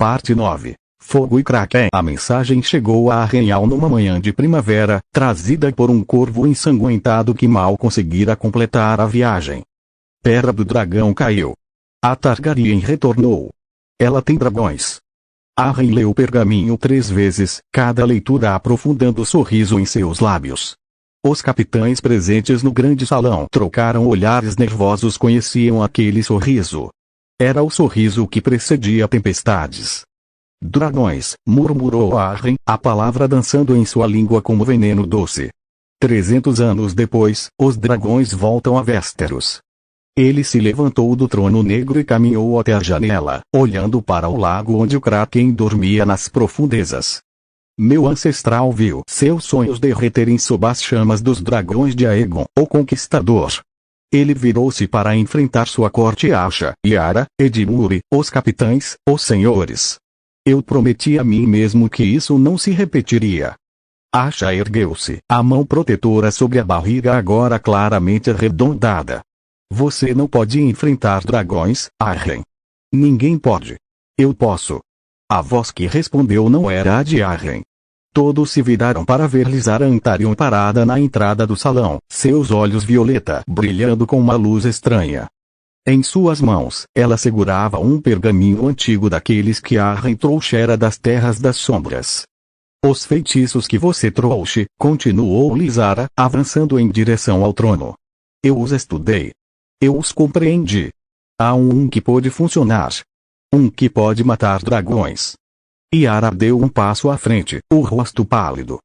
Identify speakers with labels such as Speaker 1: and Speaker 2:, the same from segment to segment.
Speaker 1: Parte 9. Fogo e Kraken. A mensagem chegou a Arraial numa manhã de primavera, trazida por um corvo ensanguentado que mal conseguira completar a viagem. Pedra do Dragão caiu. A Targaryen retornou. Ela tem dragões. Arryn leu o pergaminho 3 vezes, cada leitura aprofundando o sorriso em seus lábios. Os capitães presentes no grande salão trocaram olhares nervosos, conheciam aquele sorriso. Era o sorriso que precedia tempestades. Dragões, murmurou Arryn, a palavra dançando em sua língua como veneno doce. 300 anos depois, os dragões voltam a Westeros. Ele se levantou do trono negro e caminhou até a janela, olhando para o lago onde o Kraken dormia nas profundezas. Meu ancestral viu seus sonhos derreterem sob as chamas dos dragões de Aegon, o Conquistador. Ele virou-se para enfrentar sua corte Asha, Yara, Edmure, os capitães, os senhores. Eu prometi a mim mesmo que isso não se repetiria. Asha ergueu-se, a mão protetora sobre a barriga agora claramente arredondada. Você não pode enfrentar dragões, Arryn. Ninguém pode. Eu posso. A voz que respondeu não era a de Arryn. Todos se viraram para ver Lysara Antarion parada na entrada do salão, seus olhos violeta brilhando com uma luz estranha. Em suas mãos, ela segurava um pergaminho antigo daqueles que Arryn trouxera das Terras das Sombras. Os feitiços que você trouxe, continuou Lysara, avançando em direção ao trono. Eu os estudei. Eu os compreendi. Há um que pode funcionar. Um que pode matar dragões. Yara deu um passo à frente, o rosto pálido.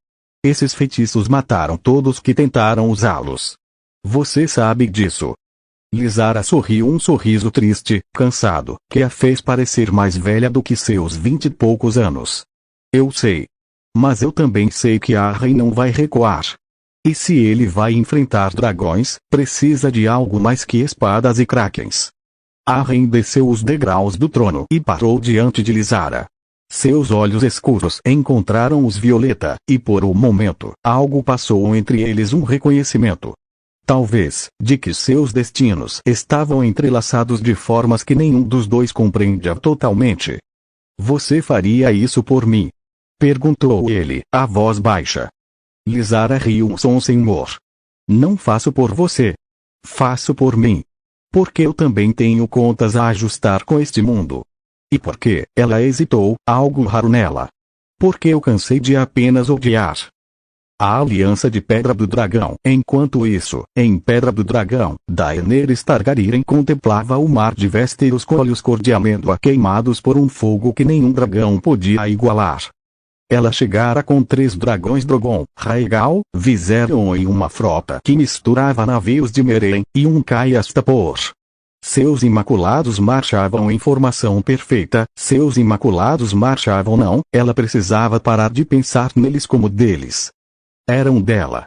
Speaker 1: Esses feitiços mataram todos que tentaram usá-los. Você sabe disso. Lysara sorriu um sorriso triste, cansado, que a fez parecer mais velha do que seus 20 e poucos anos. Eu sei. Mas eu também sei que Arryn não vai recuar. E se ele vai enfrentar dragões, precisa de algo mais que espadas e krakens. Arryn desceu os degraus do trono e parou diante de Lysara. Seus olhos escuros encontraram os violeta, e por um momento, algo passou entre eles, um reconhecimento. Talvez, de que seus destinos estavam entrelaçados de formas que nenhum dos dois compreendia totalmente. Você faria isso por mim? Perguntou ele, a voz baixa. Lysara riu um som sem humor. Não faço por você. Faço por mim. Porque eu também tenho contas a ajustar com este mundo. E porque, ela hesitou, algo raro nela. Porque eu cansei de apenas odiar. A aliança de Pedra do Dragão. Enquanto isso, em Pedra do Dragão, Daenerys Targaryen contemplava o mar de Westeros com olhos cor de amêndoa queimados por um fogo que nenhum dragão podia igualar. Ela chegara com 3 dragões Drogon, Rhaegal, Viserion e uma frota que misturava navios de Meereen, e um Caias Tapor. Seus imaculados marchavam em formação perfeita, seus imaculados marchavam não, ela precisava parar de pensar neles como deles. Eram dela.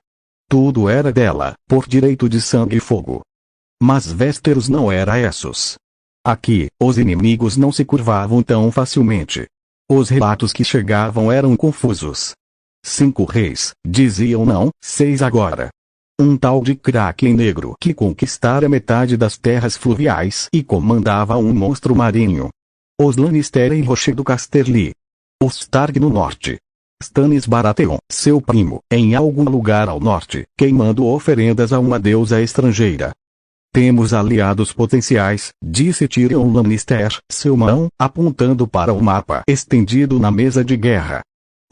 Speaker 1: Tudo era dela, por direito de sangue e fogo. Mas Westeros não era Essos. Aqui, os inimigos não se curvavam tão facilmente. Os relatos que chegavam eram confusos. 5 reis, diziam não, 6 agora. Um tal de Kraken negro que conquistara metade das terras fluviais e comandava um monstro marinho. Os Lannister em Roche do Casterly. Os Stark no norte. Stannis Baratheon, seu primo, em algum lugar ao norte, queimando oferendas a uma deusa estrangeira. Temos aliados potenciais, disse Tyrion Lannister, seu mão, apontando para o mapa estendido na mesa de guerra.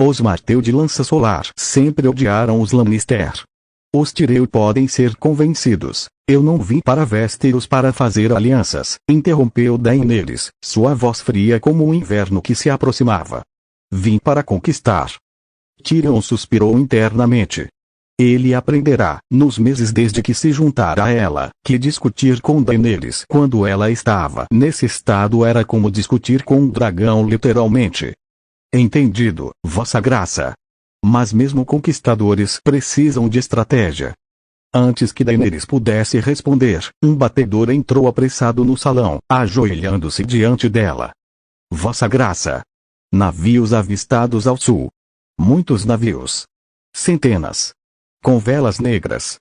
Speaker 1: Os Martell de Lança Solar sempre odiaram os Lannister. Os Tyrell podem ser convencidos. Eu não vim para Westeros para fazer alianças, interrompeu Daenerys, sua voz fria como o inverno que se aproximava. Vim para conquistar. Tyrion suspirou internamente. Ele aprenderá, nos meses desde que se juntara a ela, que discutir com Daenerys quando ela estava nesse estado era como discutir com um dragão literalmente. Entendido, Vossa Graça. Mas mesmo conquistadores precisam de estratégia. Antes que Daenerys pudesse responder, um batedor entrou apressado no salão, ajoelhando-se diante dela. Vossa Graça. Navios avistados ao sul. Muitos navios. Centenas. Com velas negras.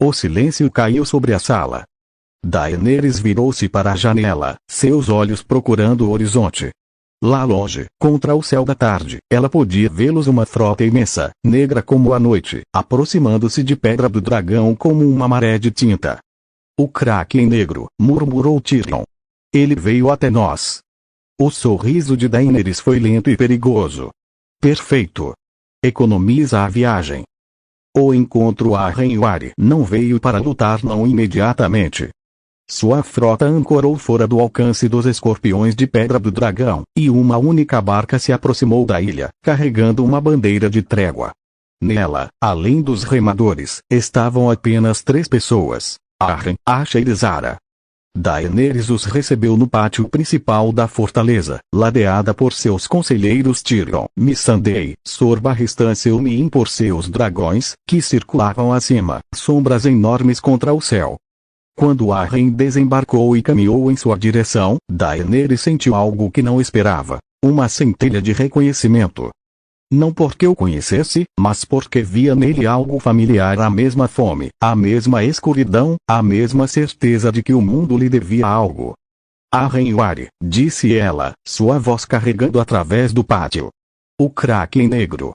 Speaker 1: O silêncio caiu sobre a sala. Daenerys virou-se para a janela, seus olhos procurando o horizonte. Lá longe, contra o céu da tarde, ela podia vê-los, uma frota imensa, negra como a noite, aproximando-se de Pedra do Dragão como uma maré de tinta. O Kraken negro, murmurou Tyrion. Ele veio até nós. O sorriso de Daenerys foi lento e perigoso. Perfeito. Economiza a viagem. O encontro a Renwari não veio para lutar não imediatamente. Sua frota ancorou fora do alcance dos escorpiões de Pedra do Dragão, e uma única barca se aproximou da ilha, carregando uma bandeira de trégua. Nela, além dos remadores, estavam apenas 3 pessoas: Arryn, Asha e Lysara. Daenerys os recebeu no pátio principal da fortaleza, ladeada por seus conselheiros Tyrion, Missandei, Sor Barristan e Selmy por seus dragões, que circulavam acima, sombras enormes contra o céu. Quando Arryn desembarcou e caminhou em sua direção, Daenerys sentiu algo que não esperava, uma centelha de reconhecimento. Não porque o conhecesse, mas porque via nele algo familiar, a mesma fome, a mesma escuridão, a mesma certeza de que o mundo lhe devia algo. Renwari, disse ela, sua voz carregando através do pátio. O Kraken negro.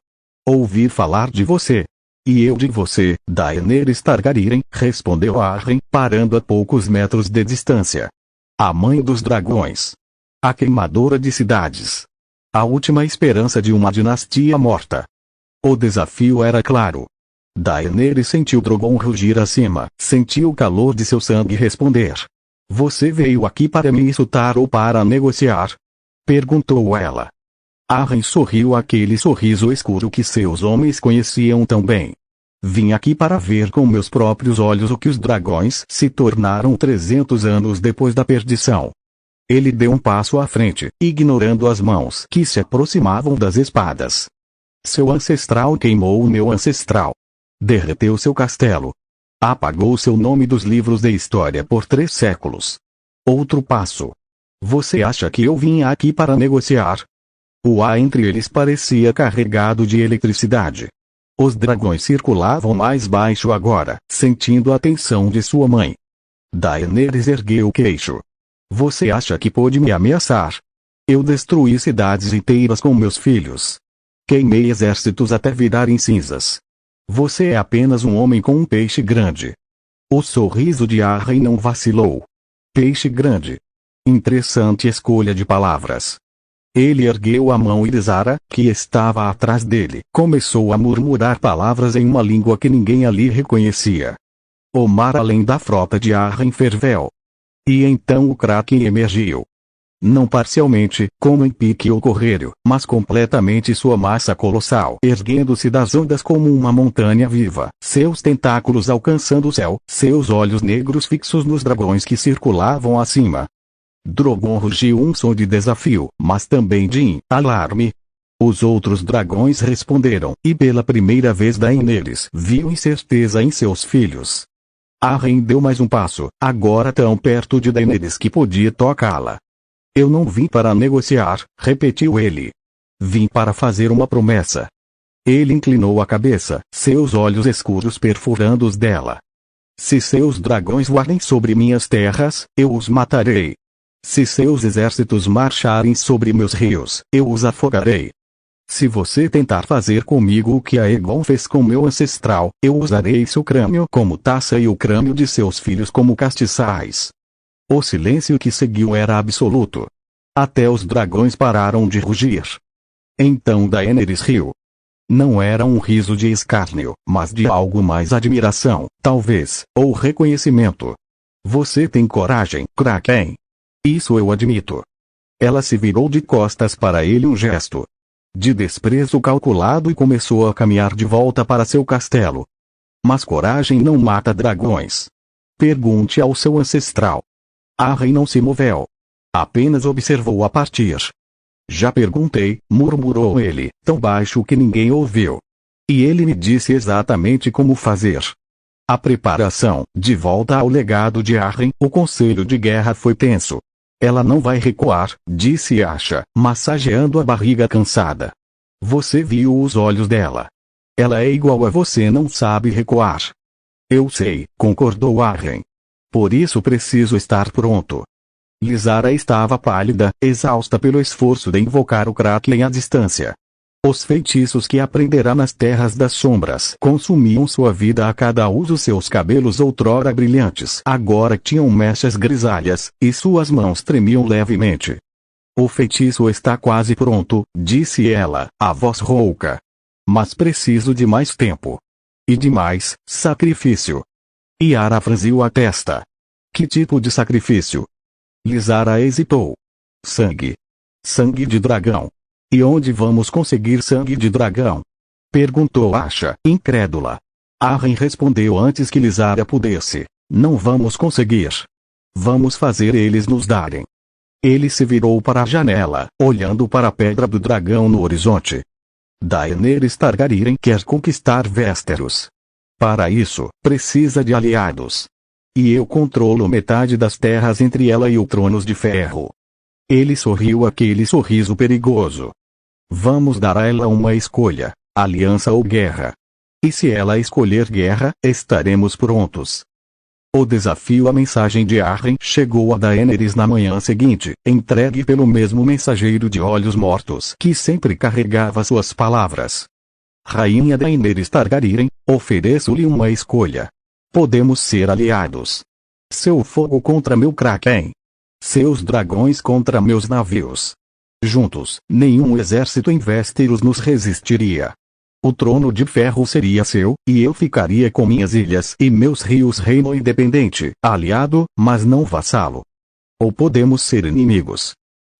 Speaker 1: Ouvi falar de você. E eu de você, Daenerys Targaryen, respondeu Arryn, parando a poucos metros de distância. A mãe dos dragões. A queimadora de cidades. A última esperança de uma dinastia morta. O desafio era claro. Daenerys sentiu Drogon rugir acima, sentiu o calor de seu sangue responder. Você veio aqui para me insultar ou para negociar? Perguntou ela. Arryn sorriu, aquele sorriso escuro que seus homens conheciam tão bem. Vim aqui para ver com meus próprios olhos o que os dragões se tornaram 300 anos depois da perdição. Ele deu um passo à frente, ignorando as mãos que se aproximavam das espadas. Seu ancestral queimou o meu ancestral. Derreteu seu castelo. Apagou seu nome dos livros de história por 3 séculos. Outro passo. Você acha que eu vim aqui para negociar? O ar entre eles parecia carregado de eletricidade. Os dragões circulavam mais baixo agora, sentindo a tensão de sua mãe. Daenerys ergueu o queixo. Você acha que pode me ameaçar? Eu destruí cidades inteiras com meus filhos. Queimei exércitos até virarem cinzas. Você é apenas um homem com um peixe grande. O sorriso de Arryn não vacilou. Peixe grande. Interessante escolha de palavras. Ele ergueu a mão e Lysara, que estava atrás dele, começou a murmurar palavras em uma língua que ninguém ali reconhecia. O mar além da frota de Arryn ferveu. E então o Kraken emergiu. Não parcialmente, como em pique ou correio, mas completamente, sua massa colossal erguendo-se das ondas como uma montanha viva, seus tentáculos alcançando o céu, seus olhos negros fixos nos dragões que circulavam acima. Drogon rugiu um som de desafio, mas também de alarme. Os outros dragões responderam, e pela primeira vez Daenerys viu incerteza em seus filhos. Arryn deu mais um passo, agora tão perto de Daenerys que podia tocá-la. Eu não vim para negociar, repetiu ele. Vim para fazer uma promessa. Ele inclinou a cabeça, seus olhos escuros perfurando os dela. Se seus dragões voarem sobre minhas terras, eu os matarei. Se seus exércitos marcharem sobre meus rios, eu os afogarei. Se você tentar fazer comigo o que Aegon fez com meu ancestral, eu usarei seu crânio como taça e o crânio de seus filhos como castiçais. O silêncio que seguiu era absoluto. Até os dragões pararam de rugir. Então Daenerys riu. Não era um riso de escárnio, mas de algo mais, admiração, talvez, ou reconhecimento. Você tem coragem, Kraken. Isso eu admito. Ela se virou de costas para ele, um gesto de desprezo calculado, e começou a caminhar de volta para seu castelo. Mas coragem não mata dragões. Pergunte ao seu ancestral. Arryn não se moveu. Apenas observou a partir. Já perguntei, murmurou ele, tão baixo que ninguém ouviu. E ele me disse exatamente como fazer. A preparação, de volta ao legado de Arryn, o conselho de guerra foi tenso. Ela não vai recuar, disse Asha, massageando a barriga cansada. Você viu os olhos dela. Ela é igual a você, não sabe recuar. Eu sei, concordou Arryn. Por isso preciso estar pronto. Lizara estava pálida, exausta pelo esforço de invocar o Kraken à distância. Os feitiços que aprenderá nas Terras das Sombras consumiam sua vida a cada uso. Seus cabelos outrora brilhantes agora tinham mechas grisalhas, e suas mãos tremiam levemente. O feitiço está quase pronto, disse ela, a voz rouca. Mas preciso de mais tempo. E de mais sacrifício. Yara franziu a testa. Que tipo de sacrifício? Lizara hesitou. Sangue. Sangue de dragão. E onde vamos conseguir sangue de dragão? Perguntou Asha, incrédula. Arryn respondeu antes que Lizara pudesse. Não vamos conseguir. Vamos fazer eles nos darem. Ele se virou para a janela, olhando para a pedra do dragão no horizonte. Daenerys Targaryen quer conquistar Westeros. Para isso, precisa de aliados. E eu controlo metade das terras entre ela e o Tronos de Ferro. Ele sorriu aquele sorriso perigoso. Vamos dar a ela uma escolha, aliança ou guerra. E se ela escolher guerra, estaremos prontos. O desafio. A mensagem de Arryn chegou a Daenerys na manhã seguinte, entregue pelo mesmo mensageiro de olhos mortos que sempre carregava suas palavras. Rainha Daenerys Targaryen, ofereço-lhe uma escolha. Podemos ser aliados. Seu fogo contra meu Kraken. Seus dragões contra meus navios. Juntos, nenhum exército em Westeros nos resistiria. O trono de ferro seria seu, e eu ficaria com minhas ilhas e meus rios, reino independente, aliado, mas não vassalo. Ou podemos ser inimigos.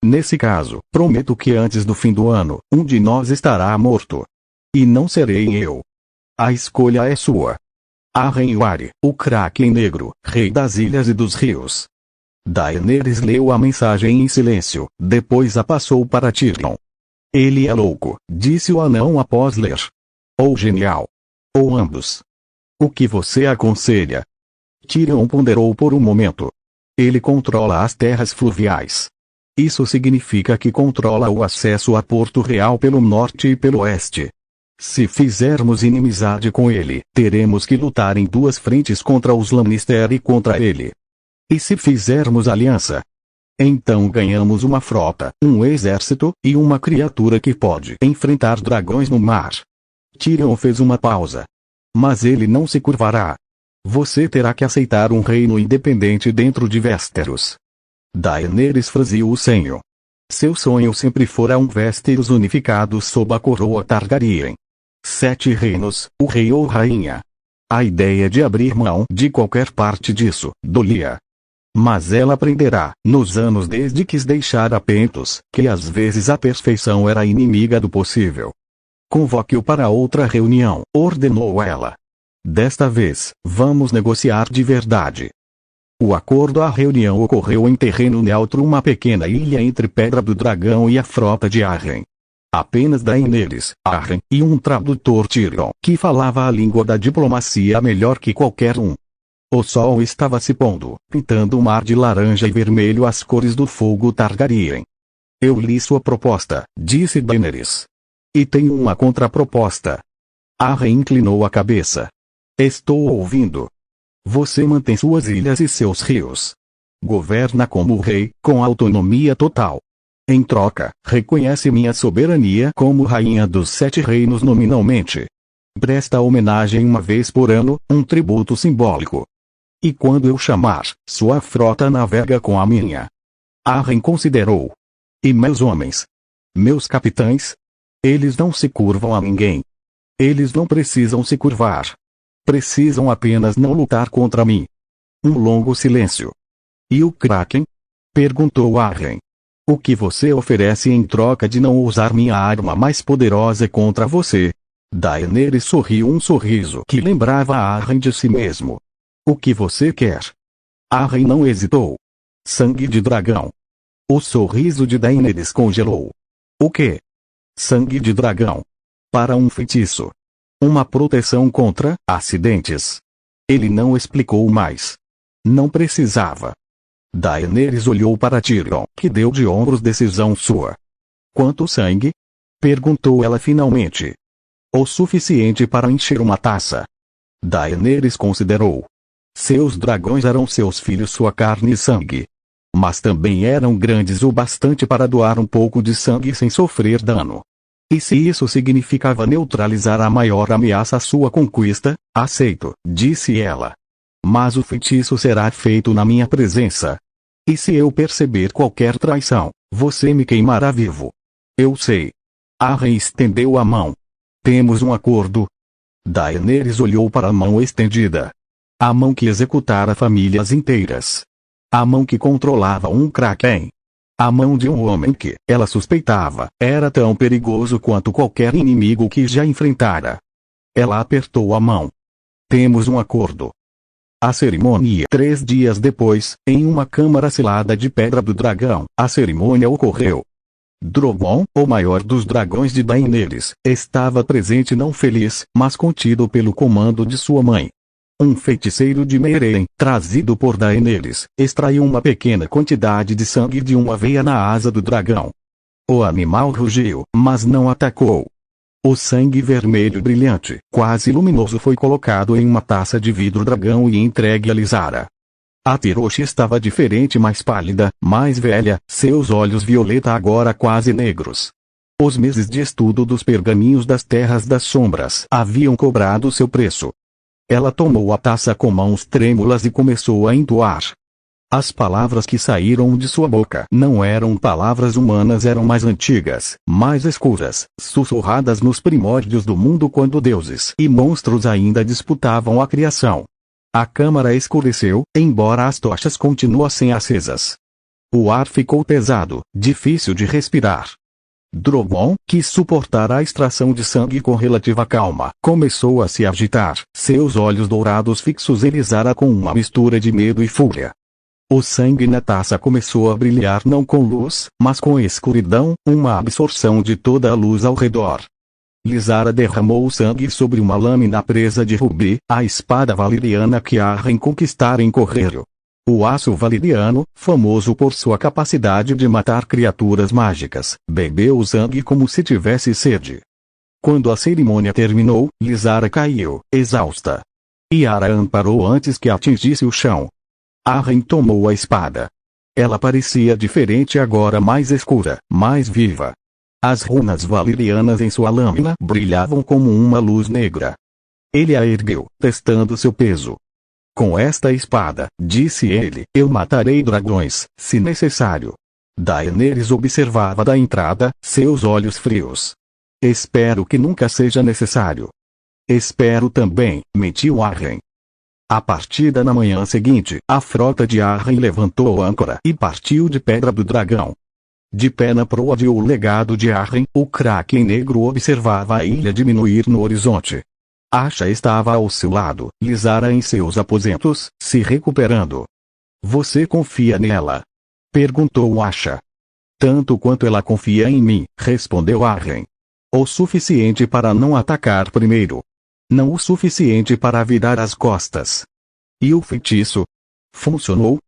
Speaker 1: Nesse caso, prometo que antes do fim do ano, um de nós estará morto. E não serei eu. A escolha é sua. Arryn Yari, o Kraken Negro, rei das ilhas e dos rios. Daenerys leu a mensagem em silêncio, depois a passou para Tyrion. Ele é louco, disse o anão após ler. Ou genial. Ou ambos. O que você aconselha? Tyrion ponderou por um momento. Ele controla as terras fluviais. Isso significa que controla o acesso a Porto Real pelo norte e pelo oeste. Se fizermos inimizade com ele, teremos que lutar em duas frentes contra os Lannister e contra ele. E se fizermos aliança? Então ganhamos uma frota, um exército, e uma criatura que pode enfrentar dragões no mar. Tyrion fez uma pausa. Mas ele não se curvará. Você terá que aceitar um reino independente dentro de Westeros. Daenerys franziu o senho. Seu sonho sempre fora um Westeros unificado sob a coroa Targaryen. 7 reinos, o rei ou rainha. A ideia de abrir mão de qualquer parte disso, dolia. Mas ela aprenderá, nos anos desde que deixara a Pentos, que às vezes a perfeição era inimiga do possível. Convoque-o para outra reunião, ordenou ela. Desta vez, vamos negociar de verdade. O acordo. A reunião ocorreu em terreno neutro, uma pequena ilha entre Pedra do Dragão e a frota de Arryn. Apenas Daenerys, Arryn e um tradutor, Tyrion, que falava a língua da diplomacia melhor que qualquer um. O sol estava se pondo, pintando o mar de laranja e vermelho, as cores do fogo Targaryen. Eu li sua proposta, disse Daenerys. E tenho uma contraproposta. Arryn inclinou a cabeça. Estou ouvindo. Você mantém suas ilhas e seus rios. Governa como rei, com autonomia total. Em troca, reconhece minha soberania como rainha dos 7 reinos nominalmente. Presta homenagem uma vez por ano, um tributo simbólico. E quando eu chamar, sua frota navega com a minha. Arryn considerou. E meus homens? Meus capitães? Eles não se curvam a ninguém. Eles não precisam se curvar. Precisam apenas não lutar contra mim. Um longo silêncio. E o Kraken? Perguntou Arryn. O que você oferece em troca de não usar minha arma mais poderosa contra você? Daenerys sorriu um sorriso que lembrava a Arryn de si mesmo. O que você quer? Arryn não hesitou. Sangue de dragão. O sorriso de Daenerys congelou. O quê? Sangue de dragão. Para um feitiço. Uma proteção contra acidentes. Ele não explicou mais. Não precisava. Daenerys olhou para Tyrion, que deu de ombros. Decisão sua. Quanto sangue? Perguntou ela finalmente. O suficiente para encher uma taça. Daenerys considerou. Seus dragões eram seus filhos, sua carne e sangue. mas também eram grandes o bastante para doar um pouco de sangue sem sofrer dano. E se isso significava neutralizar a maior ameaça à sua conquista, aceito, disse ela. Mas o feitiço será feito na minha presença. E se eu perceber qualquer traição, você me queimará vivo. Eu sei. Arryn estendeu a mão. Temos um acordo. Daenerys olhou para a mão estendida. A mão que executara famílias inteiras. A mão que controlava um Kraken. A mão de um homem que, ela suspeitava, era tão perigoso quanto qualquer inimigo que já enfrentara. Ela apertou a mão. Temos um acordo. A cerimônia. 3 dias depois, em uma câmara selada de pedra do dragão, a cerimônia ocorreu. Drogon, o maior dos dragões de Daenerys, estava presente não feliz, mas contido pelo comando de sua mãe. Um feiticeiro de Meereen, trazido por Daenerys, extraiu uma pequena quantidade de sangue de uma veia na asa do dragão. O animal rugiu, mas não atacou. O sangue vermelho brilhante, quase luminoso, foi colocado em uma taça de vidro dragão e entregue a Lysara. A Tiroshi estava diferente, mais pálida, mais velha, seus olhos violeta agora quase negros. Os meses de estudo dos pergaminhos das Terras das Sombras haviam cobrado seu preço. Ela tomou a taça com mãos trêmulas e começou a entoar. As palavras que saíram de sua boca não eram palavras humanas, eram mais antigas, mais escuras, sussurradas nos primórdios do mundo quando deuses e monstros ainda disputavam a criação. A câmara escureceu, embora as tochas continuassem acesas. O ar ficou pesado, difícil de respirar. Drogon, que suportara a extração de sangue com relativa calma, começou a se agitar, seus olhos dourados fixos em Lysara com uma mistura de medo e fúria. O sangue na taça começou a brilhar não com luz, mas com escuridão, uma absorção de toda a luz ao redor. Lysara derramou o sangue sobre uma lâmina presa de rubi, a espada valeriana que Arryn conquistara em Correio. O aço valeriano, famoso por sua capacidade de matar criaturas mágicas, bebeu o sangue como se tivesse sede. Quando a cerimônia terminou, Lysara caiu, exausta. Yara amparou antes que atingisse o chão. Arryn tomou a espada. Ela parecia diferente agora, mais escura, mais viva. As runas valerianas em sua lâmina brilhavam como uma luz negra. Ele a ergueu, testando seu peso. Com esta espada, disse ele, eu matarei dragões, se necessário. Daenerys observava da entrada, seus olhos frios. Espero que nunca seja necessário. Espero também, mentiu Arryn. A partida na manhã seguinte, a frota de Arryn levantou âncora e partiu de Pedra do Dragão. De pé na proa de O Legado de Arryn, o Kraken negro observava a ilha diminuir no horizonte. Asha estava ao seu lado, Lysara em seus aposentos, se recuperando. Você confia nela? Perguntou Asha. Tanto quanto ela confia em mim, respondeu Arryn. O suficiente para não atacar primeiro. Não o suficiente para virar as costas. E o feitiço? Funcionou?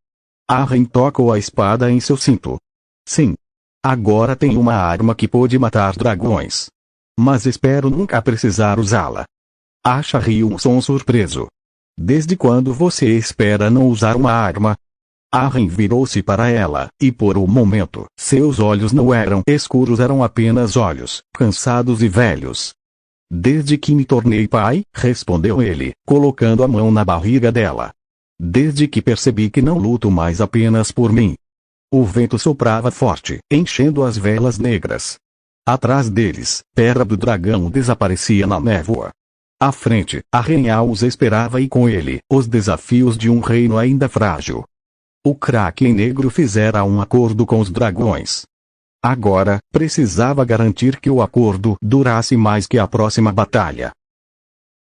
Speaker 1: Arryn tocou a espada em seu cinto. Sim. Agora tenho uma arma que pode matar dragões. Mas espero nunca precisar usá-la. Asha riu um som surpreso. Desde quando você espera não usar uma arma? Arryn virou-se para ela, e por um momento, seus olhos não eram escuros, eram apenas olhos, cansados e velhos. Desde que me tornei pai, respondeu ele, colocando a mão na barriga dela. Desde que percebi que não luto mais apenas por mim. O vento soprava forte, enchendo as velas negras. Atrás deles, Pedra do Dragão desaparecia na névoa. À frente, Arryn os esperava e com ele, os desafios de um reino ainda frágil. O Kraken negro fizera um acordo com os dragões. Agora, precisava garantir que o acordo durasse mais que a próxima batalha.